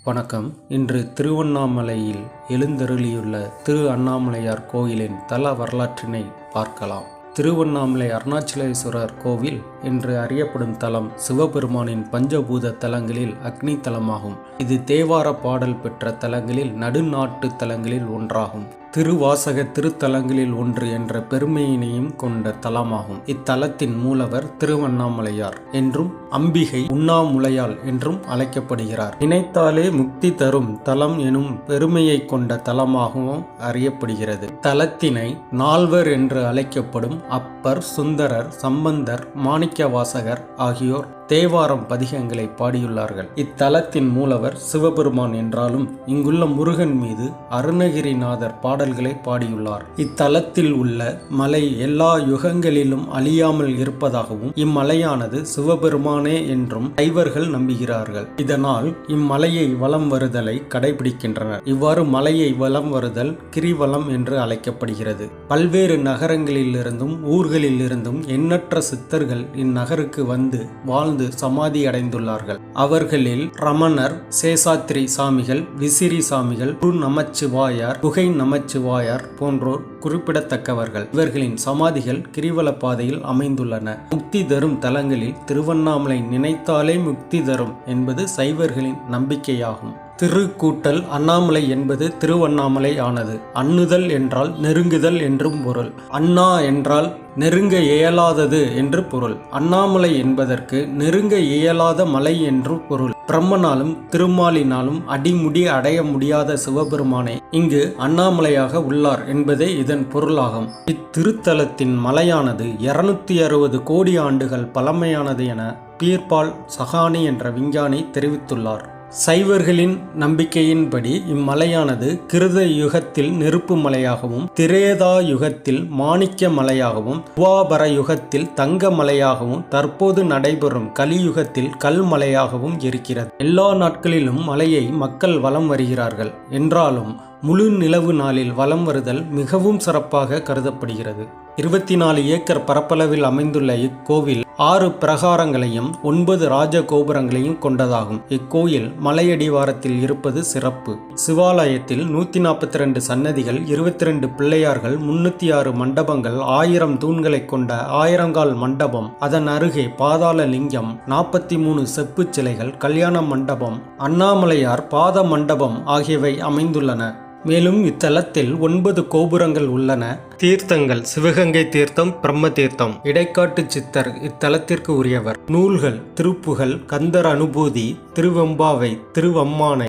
வணக்கம். இன்று திருவண்ணாமலையில் எழுந்தருளியுள்ள திரு அண்ணாமலையார் கோயிலின் தல வரலாற்றினை பார்க்கலாம். திருவண்ணாமலை அருணாச்சலேஸ்வரர் கோவில் என்று அறியப்படும் தலம் சிவபெருமானின் பஞ்சபூத தலங்களில் அக்னி தலமாகும். இது தேவார பாடல் பெற்ற தலங்களில் நடுநாட்டு தலங்களில் ஒன்றாகும். திருவாசக திருத்தலங்களில் ஒன்று என்ற பெருமையினையும் கொண்ட தலமாகும். இத்தலத்தின் மூலவர் திருவண்ணாமலையார் என்றும் அம்பிகை உண்ணாமுலையாள் என்றும் அழைக்கப்படுகிறார். நினைத்தாலே முக்தி தரும் தலம் எனும் பெருமையை கொண்ட தலமாகவும் அறியப்படுகிறது. தலத்தினை நால்வர் என்று அழைக்கப்படும் அப்பர், சுந்தரர், சம்பந்தர், மாணிக்கவாசகர் ஆகியோர் தேவாரம் பதிகங்களை பாடியுள்ளார்கள். இத்தலத்தின் மூலவர் சிவபெருமான் என்றாலும் இங்குள்ள முருகன் மீது அருணகிரிநாதர் பாடல்களை பாடியுள்ளார். இத்தலத்தில் உள்ள மலை எல்லா யுகங்களிலும் அழியாமல் இருப்பதாகவும் இம்மலையானது சிவபெருமானே என்றும் சைவர்கள் நம்புகிறார்கள். இதனால் இம்மலையை வலம் வருதலை கடைபிடிக்கின்றனர். இவ்வாறு மலையை வலம் வருதல் கிரிவலம் என்று அழைக்கப்படுகிறது. பல்வேறு நகரங்களிலிருந்தும் ஊர்களிலிருந்தும் எண்ணற்ற சித்தர்கள் இந்நகருக்கு வந்து வாழ்ந்து சமாதி அடைந்துள்ளார்கள். அவர்களில் ரமணர், சேஷாத்திரி சாமிகள், விசிறி சாமிகள், குரு நமச்சிவாயார், குகை நமச்சிவாயார் போன்றோர் குறிப்பிடத்தக்கவர்கள். இவர்களின் சமாதிகள் கிரிவல பாதையில் அமைந்துள்ளன. முக்தி தரும் தலங்களில் திருவண்ணாமலை நினைத்தாலே முக்தி தரும் என்பது சைவர்களின் நம்பிக்கையாகும். திருக்கூட்டல் அண்ணாமலை என்பது திருவண்ணாமலை ஆனது. அண்ணுதல் என்றால் நெருங்குதல் என்றும் பொருள். அண்ணா என்றால் நெருங்க இயலாதது என்று பொருள். அண்ணாமலை என்பதற்கு நெருங்க இயலாத மலை என்று பொருள். பிரம்மனாலும் திருமாலினாலும் அடிமுடி அடைய முடியாத சிவபெருமானே இங்கு அண்ணாமலையாக உள்ளார் என்பதே இதன் பொருளாகும். இத்திருத்தலத்தின் மலையானது 260 கோடி ஆண்டுகள் பழமையானது என பீர்பால் சஹானி என்ற விஞ்ஞானி தெரிவித்துள்ளார். சைவர்களின் நம்பிக்கையின்படி இம்மலையானது கிருத யுகத்தில் நெருப்பு மலையாகவும், திரேதா யுகத்தில் மாணிக்க மலையாகவும், துவாபர யுகத்தில் தங்க மலையாகவும், தற்போது நடைபெறும் கலியுகத்தில் கல் மலையாகவும் இருக்கிறது. எல்லா நாட்களிலும் மலையை மக்கள் வலம் வருகிறார்கள் என்றாலும் முழு நிலவு நாளில் வலம் வருதல் மிகவும் சிறப்பாக கருதப்படுகிறது. 24 ஏக்கர் பரப்பளவில் அமைந்துள்ள இக்கோவில் 6 பிரகாரங்களையும் 9 ராஜ கோபுரங்களையும் கொண்டதாகும். இக்கோயில் மலையடிவாரத்தில் இருப்பது சிறப்பு. சிவாலயத்தில் 142 சன்னதிகள், 22 பிள்ளையார்கள், 306 மண்டபங்கள், 1000 தூண்களை கொண்ட 1000 கால் மண்டபம், அதன் அருகே பாதாள லிங்கம், 43 செப்பு சிலைகள், கல்யாண மண்டபம், அண்ணாமலையார் பாத மண்டபம் ஆகியவை அமைந்துள்ளன. மேலும் இத்தலத்தில் 9 கோபுரங்கள் உள்ளன. தீர்த்தங்கள் சிவகங்கை தீர்த்தம், பிரம்ம தீர்த்தம். இடைக்காட்டு சித்தர் இத்தலத்திற்கு உரியவர். நூல்கள் திருப்புகழ், கந்தர் அனுபூதி, திருவெம்பாவை, திருவம்மானை,